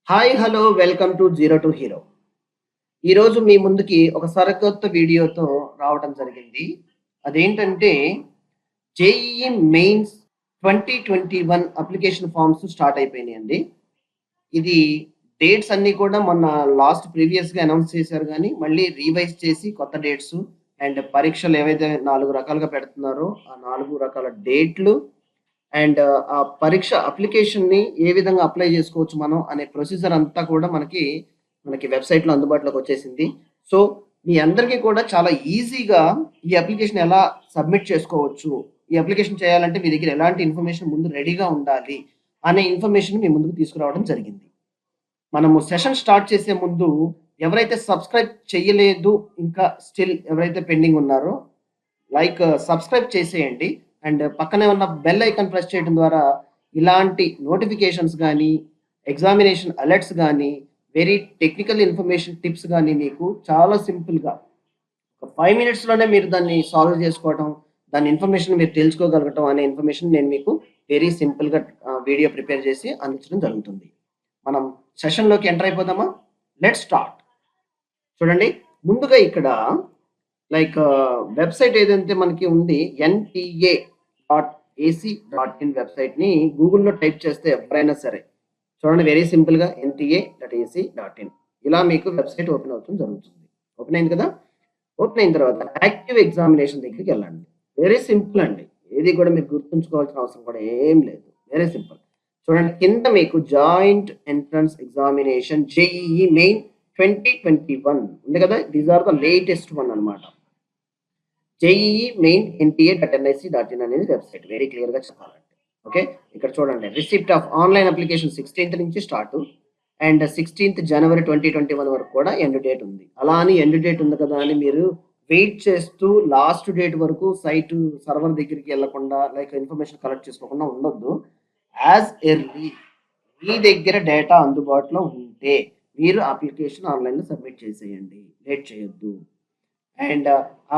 Hi hello welcome to zero to hero. ఈరోజు మీ ముందుకి ఒక సరికొత్త వీడియోతో రావడం జరిగింది. అదేంటంటే JEE mains 2021 application forms start అయిపోయినాయండి. ఇది డేట్స్ అన్నీ కూడా మొన్న ప్రీవియస్‌గా అనౌన్స్ చేశారు గానీ, మళ్ళీ రివైజ్ చేసి కొత్త డేట్స్ అండ్ పరీక్షలు ఏవైతే 4 రకాలుగా పెడుతున్నారో, ఆ 4 రకాల డేట్లు అండ్ ఆ పరీక్ష అప్లికేషన్‌ని ఏ విధంగా అప్లై చేసుకోవచ్చు మనం అనే ప్రొసీజర్ అంతా కూడా మనకి వెబ్‌సైట్‌లో అందుబాటులోకి వచ్చేసింది. సో, మీ అందరికీ కూడా చాలా ఈజీగా ఈ అప్లికేషన్ ఎలా సబ్మిట్ చేసుకోవచ్చు, ఈ అప్లికేషన్ చేయాలంటే మీ దగ్గర ఎలాంటి ఇన్ఫర్మేషన్ ముందు రెడీగా ఉండాలి, అనే ఇన్ఫర్మేషన్ మీ ముందుకు తీసుకురావడం జరిగింది. మనము సెషన్ స్టార్ట్ చేసే ముందు ఎవరైతే సబ్స్క్రైబ్ చేయలేదు, ఇంకా స్టిల్ ఎవరైతే పెండింగ్ ఉన్నారో సబ్స్క్రైబ్ చేసేయండి. అండ్ పక్కనే ఉన్న బెల్ ఐకాన్ ప్రెస్ చేయడం ద్వారా ఇలాంటి నోటిఫికేషన్స్ గానీ, ఎగ్జామినేషన్ అలర్ట్స్ గానీ, వెరీ టెక్నికల్ ఇన్ఫర్మేషన్ టిప్స్ గానీ మీకు చాలా సింపుల్‌గా ఒక 5 మినిట్స్‌లోనే మీరు దాన్ని సాల్వ్ చేసుకోవటం, దాని ఇన్ఫర్మేషన్ మీరు తెలుసుకోగలగటం అనే ఇన్ఫర్మేషన్ నేను మీకు వెరీ సింపుల్‌గా వీడియో ప్రిపేర్ చేసి అందించడం జరుగుతుంది. మనం సెషన్‌లోకి ఎంటర్ అయిపోదామా? Let's start. చూడండి, ముందుగా ఇక్కడ వెబ్‌సైట్ ఏదైతే మనకి ఉంది NTA.ac.in వెబ్‌సైట్‌ని గూగుల్‌లో టైప్ చేస్తే ఎవరైనా సరే చూడండి, వెరీ సింపుల్‌గా NTA.ac.in ఇలా మీకు వెబ్‌సైట్ ఓపెన్ అవుతుంది జరుగుతుంది. ఓపెన్ అయింది కదా! ఓపెన్ అయిన తర్వాత యాక్టివ్ ఎగ్జామినేషన్ దగ్గరికెళ్ళండి. వెరీ సింపుల్ అండి. ఏది కూడా మీరు గుర్తుంచుకోవాల్సిన అవసరం కూడా ఏం లేదు. Very simple. చూడండి, కింద మీకు joint entrance examination JEE main 2021 ఉంది కదా! These are the latest one అన్నమాట. జేఈఈ మెయిన్ NTA.nic.in అనేది వెబ్‌సైట్. వెరీ క్లియర్‌గా చెప్పాలంటే. ఓకే. ఇక్కడ చూడండి, రిసిప్ట్ ఆఫ్ ఆన్‌లైన్ అప్లికేషన్ 16థ్ నుంచి స్టార్ట్ అండ్ 16థ్ జనవరి 2021 వరకు కూడా ఎండ్ డేట్ ఉంది. అలా అని ఎండ్ డేట్ ఉంది కదా అని మీరు వెయిట్ చేస్తూ లాస్ట్ డేట్ వరకు సర్వర్ దగ్గరికి వెళ్ళకుండా ఇన్ఫర్మేషన్ కలెక్ట్ చేసుకోకుండా ఉండొద్దు. యాజ్ ఎర్లీ మీ దగ్గర డేటా అందుబాటులో ఉంటే మీరు అప్లికేషన్ ఆన్‌లైన్‌లో సబ్మిట్ చేసేయండి. లేట్ చేయొద్దు. అండ్ ఆ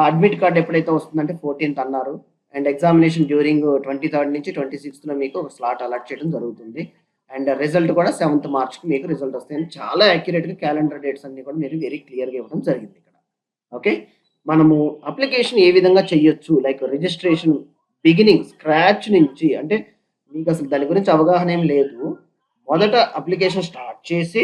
అడ్మిట్ కార్డ్ ఎప్పుడైతే వస్తుందంటే 14థ్ అన్నారు. అండ్ ఎగ్జామినేషన్ డ్యూరింగ్ 23rd నుంచి 26థ్‌లో మీకు ఒక స్లాట్ అలాట్ చేయడం జరుగుతుంది. అండ్ రిజల్ట్ కూడా 7th మార్చ్‌కి మీకు రిజల్ట్ వస్తాయని చాలా యాక్యురేట్‌గా క్యాలెండర్ డేట్స్ అన్నీ కూడా మీరు వెరీ క్లియర్‌గా ఇవ్వడం జరిగింది ఇక్కడ. ఓకే. మనము అప్లికేషన్ ఏ విధంగా చేయొచ్చు, రిజిస్ట్రేషన్ బిగినింగ్ స్క్రాచ్ నుంచి, అంటే మీకు అసలు దాని గురించి అవగాహన ఏం లేదు. మొదట అప్లికేషన్ స్టార్ట్ చేసి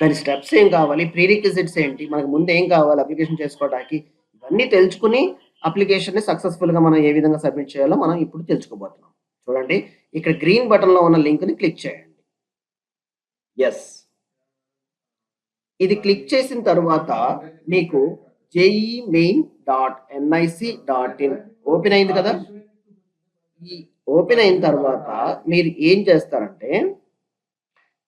దాని స్టెప్స్ ఏం కావాలి, ప్రీరిక్విజిట్స్ ఏంటి, మనకు ముందు ఏం కావాలి అప్లికేషన్ చేసుకోవడానికి, ఇవన్నీ తెలుసుకుని అప్లికేషన్‌ని సక్సెస్‌ఫుల్‌గా మనం ఏ విధంగా సబ్మిట్ చేయాలో మనం ఇప్పుడు తెలుసుకోబోతున్నాం. చూడండి, ఇక్కడ గ్రీన్ బటన్‌లో ఉన్న లింక్‌ని క్లిక్ చేయండి. యెస్. ఇది క్లిక్ చేసిన తరువాత మీకు jemain.nic.in ఓపెన్ అయింది కదా! ఈ ఓపెన్ అయిన తర్వాత మీరు ఏం చేస్తారంటే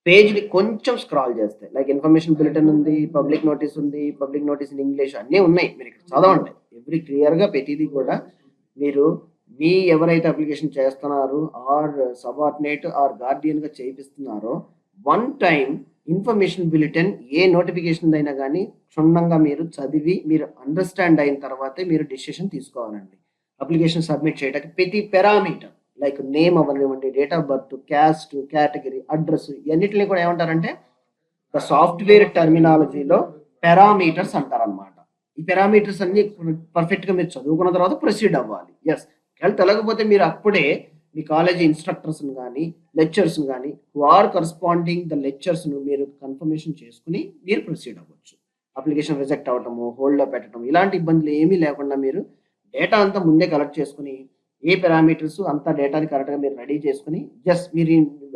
పేజ్‌ని కొంచెం స్క్రాల్ చేస్తే ఇన్ఫర్మేషన్ బులెటిన్ ఉంది, పబ్లిక్ నోటీస్ ఉంది, పబ్లిక్ నోటీస్ ఇన్ ఇంగ్లీష్ అన్నీ ఉన్నాయి. మీరు ఇక్కడ చదవండి. ఎవ్రీ క్లియర్‌గా ప్రతీదీ కూడా మీరు ఎవరైతే అప్లికేషన్ చేస్తున్నారో ఆర్ సబార్డినేట్ ఆర్ గార్డియన్‌గా చేపిస్తున్నారో వన్ టైమ్ ఇన్ఫర్మేషన్ బులెటిన్ ఏ నోటిఫికేషన్ అయినా గానీ క్షుణ్ణంగా మీరు చదివి మీరు అండర్‌స్టాండ్ అయిన తర్వాతే మీరు డెసిషన్ తీసుకోవాలండి. అప్లికేషన్ సబ్మిట్ చేయడానికి ప్రతి పారామీటర్ నేమ్ అవ్వనివ్వండి, date of birth, caste, category, address ఇవన్నిటిని కూడా ఏమంటారంటే ద సాఫ్ట్‌వేర్ టర్మినాలజీలో పారామీటర్స్ అంటారనమాట. ఈ పారామీటర్స్ అన్నీ పర్ఫెక్ట్‌గా మీరు చదువుకున్న తర్వాత ప్రొసీడ్ అవ్వాలి. యెస్. ఒకవేళ తెలవకపోతే మీరు అప్పుడే మీ కాలేజీ ఇన్‌స్ట్రక్టర్స్‌ని గానీ, లెక్చరర్స్‌ని గానీ హూ ఆర్ కరస్పాండింగ్ ద లెక్చర్స్‌ను మీరు కన్ఫర్మేషన్ చేసుకొని మీరు ప్రొసీడ్ అవ్వచ్చు. అప్లికేషన్ రిజెక్ట్ అవ్వటము, హోల్డ్‌లో పెట్టడం ఇలాంటి ఇబ్బందులు ఏమీ లేకుండా మీరు డేటా అంతా ముందే కలెక్ట్ చేసుకొని ఏ పారామీటర్స్ అంతా డేటాని కరెక్ట్‌గా మీరు రెడీ చేసుకొని జస్ట్ మీరు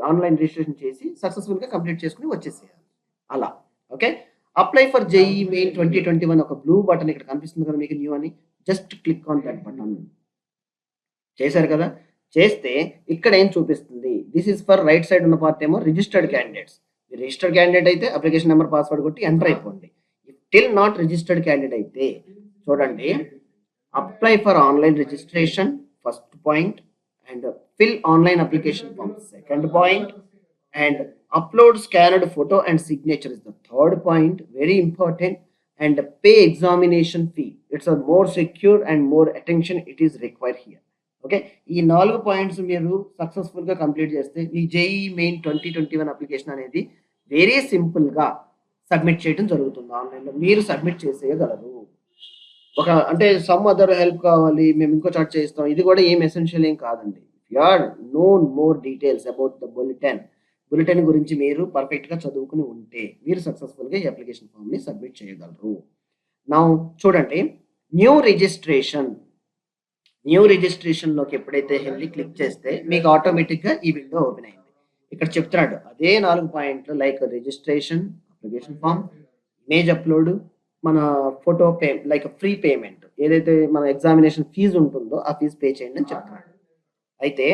ఆన్‌లైన్ రిజిస్ట్రేషన్ చేసి సక్సెస్‌ఫుల్‌గా కంప్లీట్ చేసుకొని వచ్చేసేయాలి. అలా. Okay. Apply for JEE main 2021 ఒక బ్లూ బటన్ ఇక్కడ కనిపిస్తుంది కదా మీకు న్యూ అని. Just click on that button. చేశారు కదా! చేస్తే ఇక్కడ ఏం చూపిస్తుంది? This is for right side ఉన్న పార్ట్ ఏమో రిజిస్టర్డ్ క్యాండిడేట్స్. మీరు రిజిస్టర్డ్ క్యాండిడేట్ అయితే అప్లికేషన్ నంబర్, పాస్వర్డ్ కొట్టి ఎంటర్ అయిపోండి. టిల్ నాట్ రిజిస్టర్డ్ క్యాండిడేట్ అయితే చూడండి, apply for online registration first point and fill online application form second point and upload scanned photo and signature is the third point. Very important. And pay examination fee. It's a more secure and more attention it is required here. Okay. ఈ 4 points మీరు సక్సెస్‌ఫుల్‌గా complete చేస్తే మీ JEE main 2021 application అనేది very సింపుల్గా submit చేయడం జరుగుతుంది. ఆన్లైన్లో మీరు సబ్మిట్ చేసేయగలరు. ఒక అంటే సమ్ అదర్ హెల్ప్ కావాలి, మేము ఇంకో చార్ట్ చేస్తాం, ఇది కూడా ఏం ఎసెన్షియల్ ఏం కాదండి. You are known more details about the bulletin గురించి మీరు పర్ఫెక్ట్గా చదువుకుని ఉంటే మీరు సక్సెస్ఫుల్గా ఈ అప్లికేషన్ ఫామ్ని సబ్మిట్ చేయగలరు. నా చూడండి, న్యూ రిజిస్ట్రేషన్లోకి ఎప్పుడైతే వెళ్ళి క్లిక్ చేస్తే మీకు ఆటోమేటిక్గా ఈ విండో ఓపెన్ అయింది. ఇక్కడ చెప్తున్నాడు అదే 4 పాయింట్లు, like registration, application form, image upload, మన ఫోటో పే, లైక్ ఫ్రీ పేమెంట్, ఏదైతే మన ఎగ్జామినేషన్ ఫీజు ఉంటుందో ఆ ఫీజు పే చేయండి అని చెప్తున్నాడు. అయితే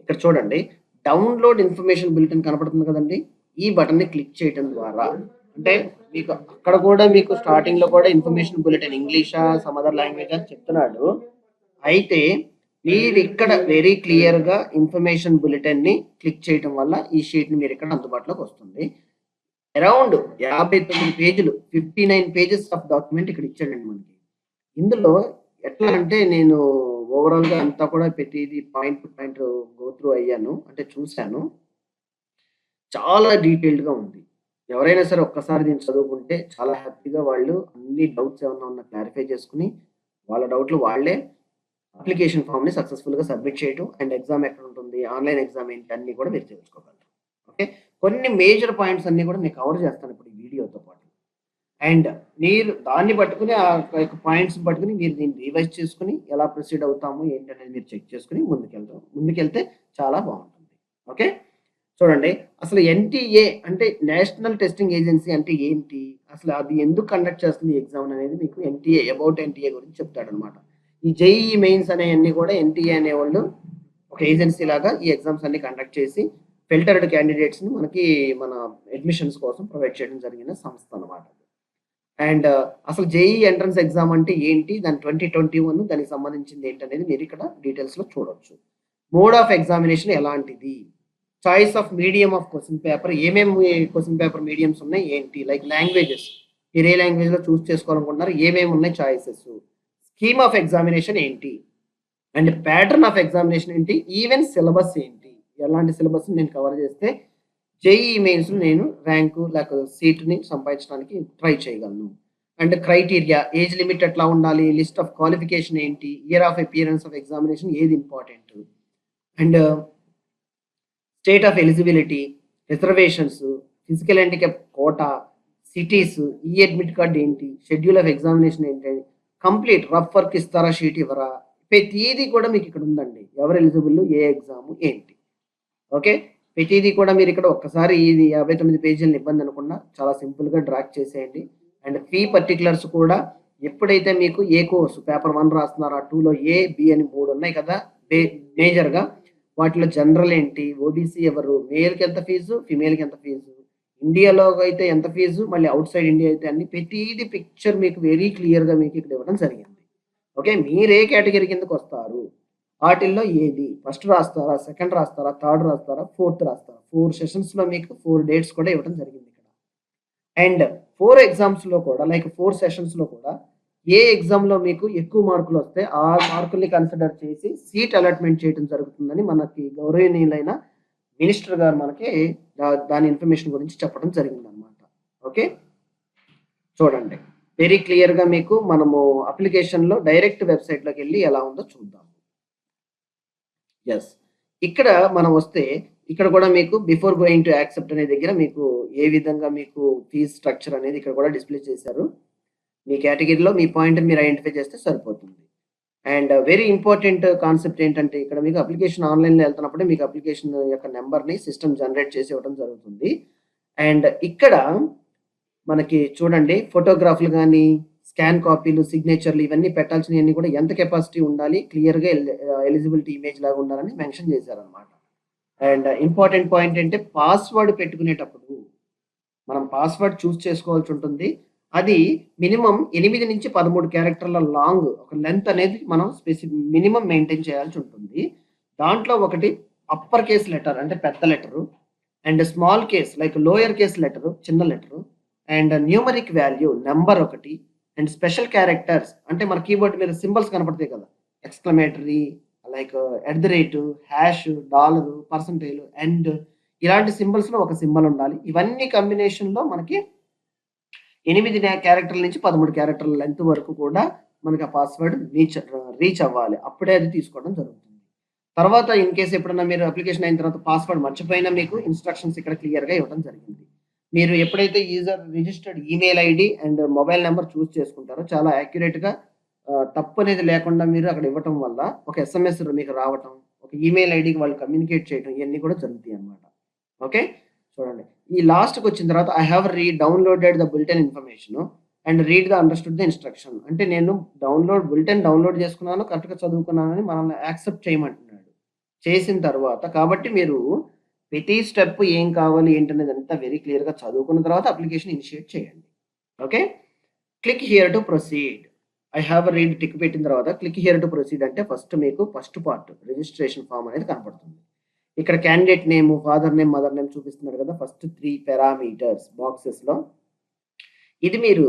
ఇక్కడ చూడండి, డౌన్లోడ్ ఇన్ఫర్మేషన్ బులెటిన్ కనపడుతుంది కదండి, ఈ బటన్ని క్లిక్ చేయడం ద్వారా అంటే మీకు అక్కడ కూడా మీకు స్టార్టింగ్ లో కూడా ఇన్ఫర్మేషన్ బులెటిన్ ఇంగ్లీషా సమ్ అదర్ లాంగ్వేజ్ అని చెప్తున్నాడు. అయితే మీరు ఇక్కడ వెరీ క్లియర్ గా ఇన్ఫర్మేషన్ బులెటిన్ ని క్లిక్ చేయడం వల్ల ఈ షీట్ ని మీరు ఇక్కడ అందుబాటులోకి వస్తుంది. అరౌండ్ 59 పేజీలు, 59 పేజెస్ ఆఫ్ డాక్యుమెంట్ ఇక్కడ ఇచ్చాడండి మనకి. ఇందులో ఎట్లా అంటే నేను ఓవరాల్ గా అంతా కూడా ప్రతిది point to point go through అయ్యాను, అంటే చూశాను. చాలా డీటెయిల్డ్ గా ఉంది. ఎవరైనా సరే ఒక్కసారి దీన్ని చదువుకుంటే చాలా హ్యాపీగా వాళ్ళు అన్ని డౌట్స్ ఏమన్నా ఉన్నా క్లారిఫై చేసుకుని వాళ్ళ డౌట్లు వాళ్ళే అప్లికేషన్ ఫామ్ ని సక్సెస్ఫుల్ గా సబ్మిట్ చేయడం, అండ్ ఎగ్జామ్ ఎక్కడ ఉంటుంది, ఆన్లైన్ ఎగ్జామ్ ఏంటి అన్ని కూడా మీరు తెలుసుకోగలరు. ఓకే, కొన్ని మేజర్ పాయింట్స్ అన్ని కూడా నేను కవర్ చేస్తాను ఇప్పుడు ఈ వీడియోతో పాటు. అండ్ మీరు దాన్ని పట్టుకుని ఆ యొక్క పాయింట్స్ పట్టుకుని మీరు దీన్ని రివైజ్ చేసుకుని ఎలా ప్రొసీడ్ అవుతాము ఏంటి అనేది మీరు చెక్ చేసుకుని ముందుకెళ్తే చాలా బాగుంటుంది. ఓకే, చూడండి, అసలు ఎన్టీఏ అంటే నేషనల్ టెస్టింగ్ ఏజెన్సీ అంటే ఏంటి, అసలు అది ఎందుకు కండక్ట్ చేస్తుంది ఎగ్జామ్ అనేది మీకు అబౌట్ ఎన్టీఏ గురించి చెప్తాడనమాట. ఈ జేఈఈ మెయిన్స్ అనేవన్నీ కూడా ఎన్టీఏ అనేవాళ్ళు ఒక ఏజెన్సీ లాగా ఈ ఎగ్జామ్స్ అన్ని కండక్ట్ చేసి ఫిల్టర్డ్ క్యాండిడేట్స్ని మనకి మన అడ్మిషన్స్ కోసం ప్రొవైడ్ చేయడం జరిగిన సంస్థ అనమాట. అండ్ అసలు జేఈ ఎంట్రన్స్ ఎగ్జామ్ అంటే ఏంటి, దాని 2021 దానికి సంబంధించింది ఏంటి అనేది మీరు ఇక్కడ డీటెయిల్స్లో చూడవచ్చు. మోడ్ ఆఫ్ ఎగ్జామినేషన్ ఎలాంటిది, choice of medium of question paper, ఏమేమి క్వశ్చన్ పేపర్ మీడియంస్ ఉన్నాయి ఏంటి, లైక్ లాంగ్వేజెస్, మీరు ఏ లాంగ్వేజ్లో చూస్ చేసుకోవాలనుకుంటున్నారు, ఏమేమి ఉన్నాయి చాయిసెస్, స్కీమ్ ఆఫ్ ఎగ్జామినేషన్ ఏంటి, అండ్ ప్యాటర్న్ ఆఫ్ ఎగ్జామినేషన్ ఏంటి, ఈవెన్ సిలబస్ ఏంటి, ఎలాంటి సిలబస్ నేను కవర్ చేస్తే జేఈఈ మెయిన్స్ నేను ర్యాంకు లేక సీట్ని సంపాదించడానికి ట్రై చేయగలను. అండ్ క్రైటీరియా, ఏజ్ లిమిట్ ఎట్లా ఉండాలి, లిస్ట్ ఆఫ్ క్వాలిఫికేషన్ ఏంటి, year of appearance of examination ఏది important, and state of eligibility, reservations, physical handicap quota, cities, ఈ అడ్మిట్ కార్డ్ ఏంటి, షెడ్యూల్ ఆఫ్ ఎగ్జామినేషన్ ఏంటి, కంప్లీట్ రఫ్ వర్క్ ఇస్తారా, sheet ఇవ్వరా, ప్రతిదీ కూడా మీకు ఇక్కడ ఉందండి. ఎవరు ఎలిజిబుల్, ఏ ఎగ్జామ్ ఏంటి. ఓకే, ప్రతిదీ కూడా మీరు ఇక్కడ ఒక్కసారి ఇది 59 పేజీలను ఇబ్బంది అనుకున్నా చాలా సింపుల్గా డ్రాక్ చేసేయండి. అండ్ ఫీ పర్టికులర్స్ కూడా ఎప్పుడైతే మీకు ఏ కోర్సు పేపర్ 1 రాస్తున్నారో ఆ 2లో ఏ బి అని 3 ఉన్నాయి కదా మేజర్గా, వాటిలో జనరల్ ఏంటి, ఓబీసీ ఎవరు, మేల్కి ఎంత ఫీజు, ఫిమేల్కి ఎంత ఫీజు, ఇండియాలో అయితే ఎంత ఫీజు, మళ్ళీ అవుట్ సైడ్ ఇండియా అయితే అన్ని ప్రతిదీ పిక్చర్ మీకు వెరీ క్లియర్గా మీకు ఇక్కడ ఇవ్వడం జరిగింది. ఓకే, మీరు ఏ కేటగిరీ కిందకు వస్తారు, వాటిల్లో ఏది ఫస్ట్ రాస్తారా, సెకండ్ రాస్తారా, థర్డ్ రాస్తారా, ఫోర్త్ రాస్తారా, 4 సెషన్స్లో మీకు 4 డేట్స్ కూడా ఇవ్వడం జరిగింది ఇక్కడ. అండ్ 4 ఎగ్జామ్స్లో కూడా లైక్ 4 సెషన్స్లో కూడా ఏ ఎగ్జామ్లో మీకు ఎక్కువ మార్కులు వస్తే ఆ మార్కుల్ని కన్సిడర్ చేసి సీట్ అలాట్మెంట్ చేయడం జరుగుతుందని మనకి గౌరవనీయులైన మినిస్టర్ గారు మనకి దాని ఇన్ఫర్మేషన్ గురించి చెప్పడం జరిగింది అనమాట. ఓకే, చూడండి వెరీ క్లియర్గా మీకు మనము అప్లికేషన్లో డైరెక్ట్ వెబ్సైట్లోకి వెళ్ళి ఎలా ఉందో చూద్దాం. ఎస్, ఇక్కడ మనం వస్తే ఇక్కడ కూడా మీకు బిఫోర్ గోయింగ్ టు యాక్సెప్ట్ అనే దగ్గర మీకు ఏ విధంగా మీకు ఫీజ్ స్ట్రక్చర్ అనేది ఇక్కడ కూడా డిస్ప్లే చేశారు. మీ కేటగిరీలో మీ పాయింట్ని మీరు ఐడెంటిఫై చేస్తే సరిపోతుంది. అండ్ వెరీ ఇంపార్టెంట్ కాన్సెప్ట్ ఏంటంటే ఇక్కడ మీకు అప్లికేషన్ ఆన్లైన్లో వెళ్తున్నప్పుడే మీకు అప్లికేషన్ యొక్క నెంబర్ని సిస్టమ్ జనరేట్ చేసి ఇవ్వడం జరుగుతుంది. అండ్ ఇక్కడ మనకి చూడండి ఫోటోగ్రాఫ్లు కానీ స్కాన్ కాపీలు, సిగ్నేచర్లు ఇవన్నీ పెట్టాల్సినవన్నీ కూడా ఎంత కెపాసిటీ ఉండాలి, క్లియర్గా ఎలిజిబిలిటీ ఇమేజ్ లాగా ఉండాలని మెన్షన్ చేశారనమాట. అండ్ ఇంపార్టెంట్ పాయింట్ అంటే పాస్వర్డ్ పెట్టుకునేటప్పుడు మనం పాస్వర్డ్ చూస్ చేసుకోవాల్సి ఉంటుంది. అది మినిమం 8 నుంచి 13 క్యారెక్టర్ల లాంగ్ ఒక లెంత్ అనేది మనం మినిమం మెయింటైన్ చేయాల్సి ఉంటుంది. దాంట్లో ఒకటి అప్పర్ కేస్ లెటర్ అంటే పెద్ద letter, and small case like lower case letter చిన్న లెటరు, అండ్ న్యూమరిక్ వాల్యూ నెంబర్ ఒకటి, అండ్ స్పెషల్ క్యారెక్టర్స్ అంటే మన కీబోర్డ్ మీద సింబల్స్ కనపడతాయి కదా, exclamatory like @ hash, dollar, percentage, and ఇలాంటి సింబల్స్లో ఒక సింబల్ ఉండాలి. ఇవన్నీ కాంబినేషన్లో మనకి 8 క్యారెక్టర్ల నుంచి 13 క్యారెక్టర్ల లెంత్ వరకు కూడా మనకి ఆ పాస్వర్డ్ రీచ్ అవ్వాలి. అప్పుడే అది తీసుకోవడం జరుగుతుంది. తర్వాత ఇన్ కేస్ ఎప్పుడన్నా మీరు అప్లికేషన్ అయిన తర్వాత పాస్వర్డ్ మర్చిపోయినా మీకు ఇన్స్ట్రక్షన్స్ ఇక్కడ క్లియర్‌గా ఇవ్వడం జరిగింది. మీరు ఎప్పుడైతే user registered email ID and mobile number choose చేసుకుంటారో చాలా యాక్యురేట్‌గా తప్పు అనేది లేకుండా మీరు అక్కడ ఇవ్వటం వల్ల ఒక ఎస్ఎంఎస్ మీకు రావటం, ఒక ఈమెయిల్ ఐడీకి వాళ్ళు కమ్యూనికేట్ చేయడం ఇయన్నీ కూడా జరుగుతాయి అన్నమాట. ఓకే. చూడండి. ఈ లాస్ట్‌కి వచ్చిన తర్వాత I have downloaded the bulletin information and read the understood the instruction. అంటే నేను బులెటిన్ డౌన్‌లోడ్ చేసుకున్నాను, కరెక్ట్‌గా చదువుకున్నానని మనల్ని యాక్సెప్ట్ చేయమంటున్నాడు. చేసిన తర్వాత కాబట్టి మీరు ప్రతి స్టెప్ ఏం కావాలి ఏంటనేది అంతా వెరీ క్లియర్‌గా చదువుకున్న తర్వాత అప్లికేషన్ ఇనిషియేట్ చేయండి. Okay. Click here to proceed. I have tick పెట్టిన తర్వాత క్లిక్ హియర్ టు ప్రొసీడ్ అంటే మీకు ఫస్ట్ పార్ట్ రిజిస్ట్రేషన్ ఫామ్ అనేది కనపడుతుంది. ఇక్కడ candidate name, father name, mother name చూపిస్తున్నారు కదా! ఫస్ట్ 3 పారామీటర్స్ బాక్సెస్‌లో. ఇది మీరు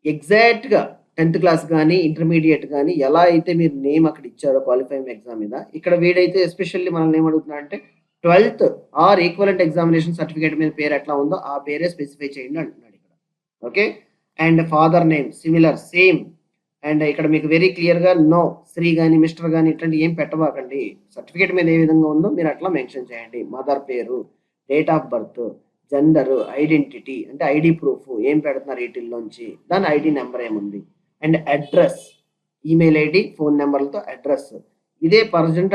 ఎగ్జాక్ట్‌గా 10థ్ క్లాస్ గాని, ఇంటర్మీడియేట్ గాని ఎలా అయితే మీరు నేమ్ అక్కడ ఇచ్చారో క్వాలిఫైయింగ్ ఎగ్జామ్ మీద, ఇక్కడ వీడైతే ఎస్పెషల్లీ మనల్ని ఏమడుగుతున్నాడంటే 12థ్ ఆర్ ఈక్వలెంట్ ఎగ్జామినేషన్ సర్టిఫికేట్ మీద పేరు ఎట్లా ఉందో ఆ పేరే స్పెసిఫై చేయండి అంటున్నాడు ఇక్కడ. Okay. And father name similar same. And ఇక్కడ మీకు వెరీ క్లియర్‌గా నో శ్రీ గాని, మిస్టర్ గాని ఇట్లాంటివి ఏం పెట్టబాకండి. సర్టిఫికేట్ మీద ఏ విధంగా ఉందో మీరు అట్లా మెన్షన్ చేయండి. మదర్ పేరు, date of birth, gender, identity అంటే ఐడీ ప్రూఫ్ ఏం పెడుతున్నారు వీటిల్లోంచి, దాని ఐడీ నెంబర్ ఏముంది, and address, email ID, phone నెంబర్లతో అడ్రస్. ఇదే పర్మనెంట్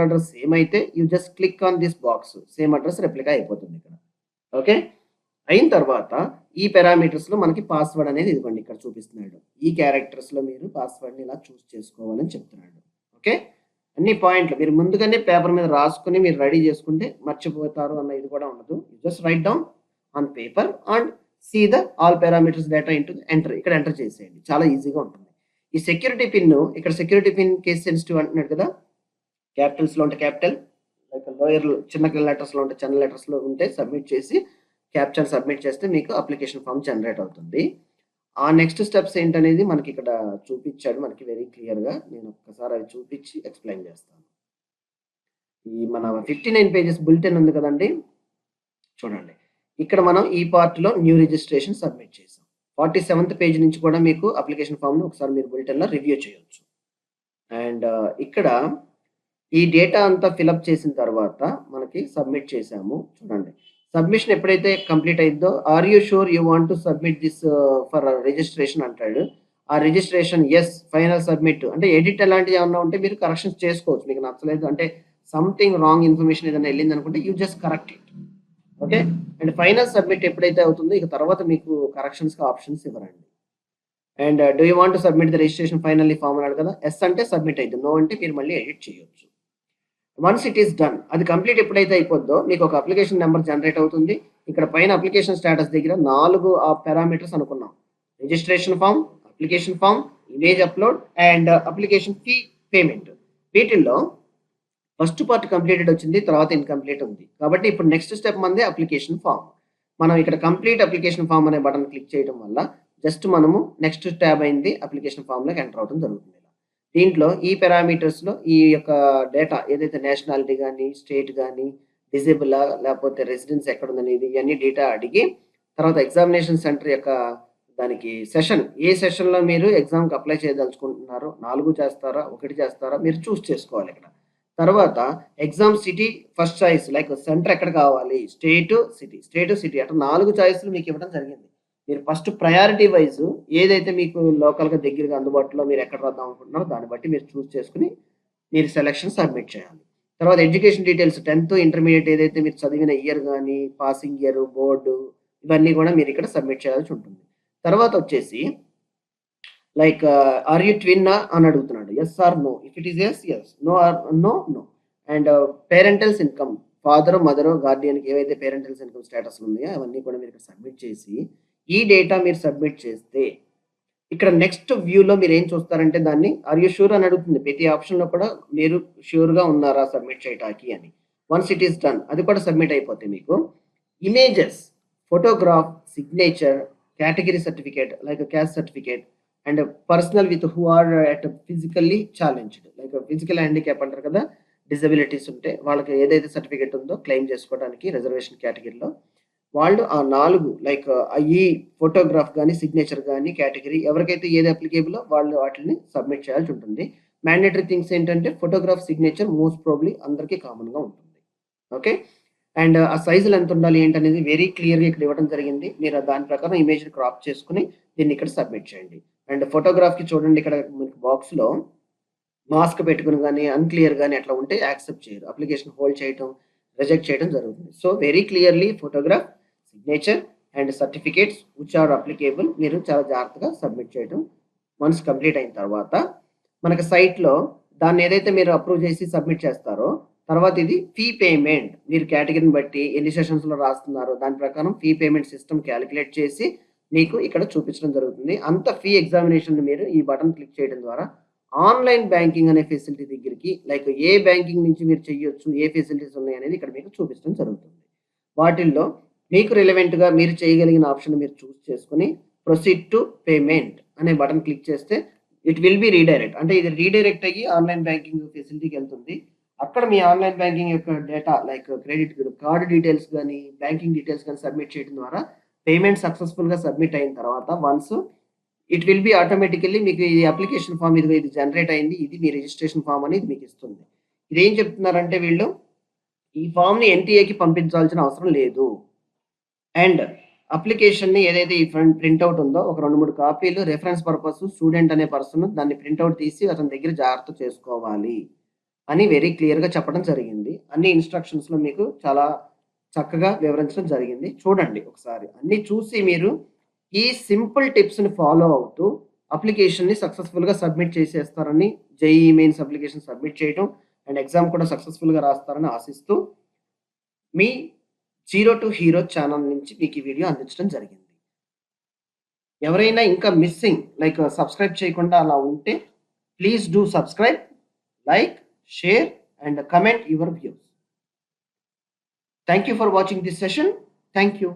అడ్రస్ సేమ్ అయితే you just click on this box, same address replica అయిపోతుంది ఇక్కడ. ఓకే. అయిన తర్వాత ఈ పారామీటర్స్‌లో మనకి పాస్వర్డ్ అనేది ఇదిగోండి ఇక్కడ చూపిస్తున్నాడు. ఈ క్యారెక్టర్స్‌లో మీరు పాస్వర్డ్‌ని ఇలా చూస్ చేసుకోవాలని చెప్తున్నాడు. ఓకే. అన్ని పాయింట్లు మీరు ముందుగానే పేపర్ మీద రాసుకొని మీరు రెడీ చేసుకుంటే మర్చిపోతారు అన్న ఇది కూడా ఉండదు. Just write down on paper and see the all parameters data into enter. ఇక్కడ ఎంటర్ చేసేయండి. చాలా ఈజీగా ఉంటుంది. ఈ సెక్యూరిటీ పిన్ ఇక్కడ సెక్యూరిటీ పిన్ కేస్ సెన్సిటివ్ అంటున్నాడు కదా! క్యాపిటల్స్‌లో ఉంటే క్యాపిటల్, లైక్ లోయర్ చిన్న లెటర్స్‌లో ఉంటే చిన్న లెటర్స్‌లో ఉంటే సబ్మిట్ చేసి క్యాప్చర్ సబ్మిట్ చేస్తే మీకు అప్లికేషన్ ఫామ్ జనరేట్ అవుతుంది. ఆ నెక్స్ట్ స్టెప్స్ ఏంటనేది మనకి ఇక్కడ చూపించాడు మనకి వెరీ క్లియర్‌గా. నేను ఒక్కసారి అవి చూపించి ఎక్స్‌ప్లెయిన్ చేస్తాను. ఈ మన 59 పేజెస్ బులెటిన్ ఉంది కదండీ! చూడండి. ఇక్కడ మనం ఈ పార్ట్‌లో న్యూ రిజిస్ట్రేషన్ సబ్మిట్ చేసాం. 47th పేజ్ నుంచి కూడా మీకు అప్లికేషన్ ఫామ్‌ని ఒకసారి మీరు బులెటిన్‌లో రివ్యూ చేయొచ్చు. అండ్ ఇక్కడ ఈ డేటా అంతా ఫిలప్ చేసిన తర్వాత మనకి సబ్మిట్ చేసాము. చూడండి. సబ్మిషన్ ఎప్పుడైతే కంప్లీట్ అయిందో are you sure you want to submit this for registration అంటాడు. ఆ రిజిస్ట్రేషన్ యెస్ ఫైనల్ సబ్మిట్ అంటే ఎడిట్ అలాంటివి ఏమన్నా ఉంటే మీరు కరెక్షన్స్ చేసుకోవచ్చు. మీకు నచ్చలేదు అంటే సంథింగ్ రాంగ్ ఇన్ఫర్మేషన్ ఏదైనా వెళ్ళింది అనుకుంటే you just correct it. Okay. And final submit ఎప్పుడైతే అవుతుందో ఇక తర్వాత మీకు కరెక్షన్స్‌కి ఆప్షన్స్ ఇవ్వరండి. And do you want to submit the registration finally form అన్నాడు కదా! యెస్ అంటే సబ్మిట్ అయ్యిద్ది. నో అంటే మీరు మళ్ళీ ఎడిట్ చేయొచ్చు. వన్స్ ఇట్ ఈస్ డన్ అది కంప్లీట్ ఎప్పుడైతే అయిపోద్దో మీకు ఒక అప్లికేషన్ నెంబర్ జనరేట్ అవుతుంది. ఇక్కడ పైన అప్లికేషన్ స్టేటస్ దగ్గర 4 పారామీటర్స్ అనుకున్నాం. Registration form, application form, image upload and application fee payment. వీటిల్లో ఫస్ట్ పార్ట్ కంప్లీటెడ్ వచ్చింది. తర్వాత ఇన్‌కంప్లీట్ ఉంది. కాబట్టి ఇప్పుడు నెక్స్ట్ స్టెప్ మనది అప్లికేషన్ ఫామ్. మనం ఇక్కడ కంప్లీట్ అప్లికేషన్ ఫామ్ అనే బటన్ క్లిక్ చేయడం వల్ల జస్ట్ మనము నెక్స్ట్ ట్యాబ్ అయింది అప్లికేషన్ ఫామ్‌లోకి ఎంటర్ అవ్వడం జరుగుతుంది. దీంట్లో ఈ పారామీటర్స్‌లో ఈ యొక్క డేటా ఏదైతే నేషనాలిటీ గాని, స్టేట్ గాని, డిజేబులా లేకపోతే రెసిడెన్స్ ఎక్కడుందనేది ఇయన్నీ డేటా అడిగి తర్వాత ఎగ్జామినేషన్ సెంటర్ యొక్క దానికి ఏ సెషన్‌లో మీరు ఎగ్జామ్‌కి అప్లై చేయదలుచుకుంటున్నారో 4 చేస్తారా? 1 చేస్తారా? మీరు చూస్ చేసుకోవాలి ఇక్కడ. తర్వాత exam city first choice like centre ఎక్కడ కావాలి? స్టేట్, సిటీ అట్లా 4 చాయిస్‌లు మీకు ఇవ్వడం జరిగింది. మీరు ఫస్ట్ ప్రయారిటీ వైస్ ఏదైతే మీకు లోకల్‌గా దగ్గరగా అందుబాటులో మీరు ఎక్కడ రాద్దాం అనుకుంటున్నారో దాన్ని బట్టి మీరు చూస్ చేసుకొని మీరు సెలక్షన్ సబ్మిట్ చేయాలి. తర్వాత ఎడ్యుకేషన్ డీటెయిల్స్ 10థ్, ఇంటర్మీడియేట్ ఏదైతే మీరు చదివిన ఇయర్ గాని, పాసింగ్ ఇయర్, బోర్డు ఇవన్నీ కూడా మీరు ఇక్కడ సబ్మిట్ చేయాల్సి ఉంటుంది. తర్వాత వచ్చేసి లైక్ ఆర్ యూ ట్విన్నా అని అడుగుతున్నాడు. Yes or no. If it is yes, yes. No or no, no. And parentals income ఫాదరో, మదరో, గార్డియన్‌కి ఏవైతే పేరెంటల్స్ ఇన్‌కమ్ స్టేటస్‌లు ఉన్నాయో అవన్నీ కూడా మీరు ఇక్కడ సబ్మిట్ చేసి ఈ డేటా మీరు సబ్మిట్ చేస్తే ఇక్కడ నెక్స్ట్ వ్యూలో మీరు ఏం చూస్తారంటే దాన్ని ఆర్ యూ షూర్ అని అడుగుతుంది. ప్రతి ఆప్షన్‌లో కూడా మీరు ష్యూర్‌గా ఉన్నారా సబ్మిట్ చేయటానికి అని. వన్స్ ఇట్ ఈస్ డన్ అది కూడా సబ్మిట్ అయిపోతే మీకు images, photograph, signature, category certificate like caste certificate and personal with who are at physically challenged like physical handicap అంటారు కదా! డిజబిలిటీస్ ఉంటే వాళ్ళకి ఏదైతే సర్టిఫికేట్ ఉందో క్లెయిమ్ చేసుకోవడానికి రిజర్వేషన్ కేటగిరీలో వాళ్ళు ఆ 4 లైక్ ఈ ఫోటోగ్రాఫ్ గాని, సిగ్నేచర్ గాని కేటగిరీ ఎవరికైతే ఏది అప్లికేబులో వాళ్ళు వాటిల్ని సబ్మిట్ చేయాల్సి ఉంటుంది. మ్యాండేటరీ థింగ్స్ ఏంటంటే ఫోటోగ్రాఫ్, సిగ్నేచర్ మోస్ట్ ప్రాబబ్లీ అందరికీ కామన్‌గా ఉంటుంది. ఓకే. అండ్ ఆ సైజులు ఎంత ఉండాలి ఏంటనేది వెరీ క్లియర్‌గా ఇక్కడ ఇవ్వడం జరిగింది. మీరు దాని ప్రకారం ఇమేజ్‌ని క్రాప్ చేసుకొని దీన్ని ఇక్కడ సబ్మిట్ చేయండి. అండ్ ఫోటోగ్రాఫ్‌కి చూడండి ఇక్కడ మీకు బాక్స్‌లో మాస్క్ పెట్టుకొని గాని, అన్‌క్లియర్ గాని అట్లా ఉంటే యాక్సెప్ట్ చేయరు. అప్లికేషన్ హోల్డ్ చేయటం, రిజెక్ట్ చేయడం జరుగుతుంది. So, very clearly photograph, signature and certificates which are applicable మీరు చాలా జాగ్రత్తగా సబ్మిట్ చేయడం. వన్స్ కంప్లీట్ అయిన తర్వాత మనకి సైట్‌లో దాన్ని ఏదైతే మీరు అప్రూవ్ చేసి సబ్మిట్ చేస్తారో తర్వాత ఇది ఫీ పేమెంట్. మీరు కేటగిరీని బట్టి ఎన్ని సెషన్స్‌లో రాస్తున్నారో దాని ప్రకారం ఫీ పేమెంట్ సిస్టమ్ కాలిక్యులేట్ చేసి మీకు ఇక్కడ చూపించడం జరుగుతుంది. అంత ఫీ ఎగ్జామినేషన్‌ని మీరు ఈ బటన్ క్లిక్ చేయడం ద్వారా ఆన్‌లైన్ బ్యాంకింగ్ అనే ఫెసిలిటీ దగ్గరికి లైక్ ఏ బ్యాంకింగ్ నుంచి మీరు చేయొచ్చు, ఏ ఫెసిలిటీస్ ఉన్నాయనేది ఇక్కడ మీకు చూపించడం జరుగుతుంది. వాటిల్లో మీకు రిలవెంట్‌గా మీరు చేయగలిగిన ఆప్షన్ మీరు చూస్ చేసుకొని ప్రొసీడ్ టు పేమెంట్ అనే బటన్ క్లిక్ చేస్తే ఇట్ విల్ బి రీడైరెక్ట్. అంటే ఇది రీడైరెక్ట్ అయ్యి ఆన్‌లైన్ బ్యాంకింగ్ ఫెసిలిటీకి వెళ్తుంది. అక్కడ మీ ఆన్‌లైన్ బ్యాంకింగ్ యొక్క data like credit card details గాని, బ్యాంకింగ్ డీటెయిల్స్ గాని సబ్మిట్ చేయడం ద్వారా పేమెంట్ సక్సెస్‌ఫుల్‌గా సబ్మిట్ అయిన తర్వాత once it will be automatically మీకు ఈ అప్లికేషన్ ఫామ్ ఇదిగో ఇది జనరేట్ అయింది. ఇది మీ రిజిస్ట్రేషన్ ఫామ్ అనేది మీకు ఇస్తుంది. ఇదేం చెప్తున్నారంటే వీళ్ళు ఈ ఫామ్‌ని ఎన్‌టీఏకి పంపించాల్సిన అవసరం లేదు. అండ్ అప్లికేషన్‌ని ఏదైతే ఈ ప్రింట్ ఔట్ ఉందో ఒక 2, 3 కాపీలు రిఫరెన్స్ పర్పస్ స్టూడెంట్ అనే పర్సన్ దాన్ని ప్రింట్ ఔట్ తీసి అతని దగ్గర జాగ్రత్త చేసుకోవాలి అని వెరీ క్లియర్‌గా చెప్పడం జరిగింది. అన్ని ఇన్‌స్ట్రక్షన్స్‌లో మీకు చాలా చక్కగా వివరించడం జరిగింది. చూడండి ఒకసారి. అన్నీ చూసి మీరు ఈ సింపుల్ టిప్స్‌ని ఫాలో అవుతూ అప్లికేషన్‌ని సక్సెస్‌ఫుల్‌గా సబ్మిట్ చేసేస్తారని జేఈఈ మెయిన్స్ అప్లికేషన్ సబ్మిట్ చేయటం అండ్ ఎగ్జామ్ కూడా సక్సెస్‌ఫుల్‌గా రాస్తారని ఆశిస్తూ మీ జీరో టు హీరో ఛానల్ నుంచి మీకు ఈ వీడియో అందించడం జరిగింది. ఎవరైనా ఇంకా మిస్సింగ్ లైక్ సబ్స్క్రైబ్ చేయకుండా అలా ఉంటే please do subscribe, like, share and comment your views. Thank you for watching this session. Thank you.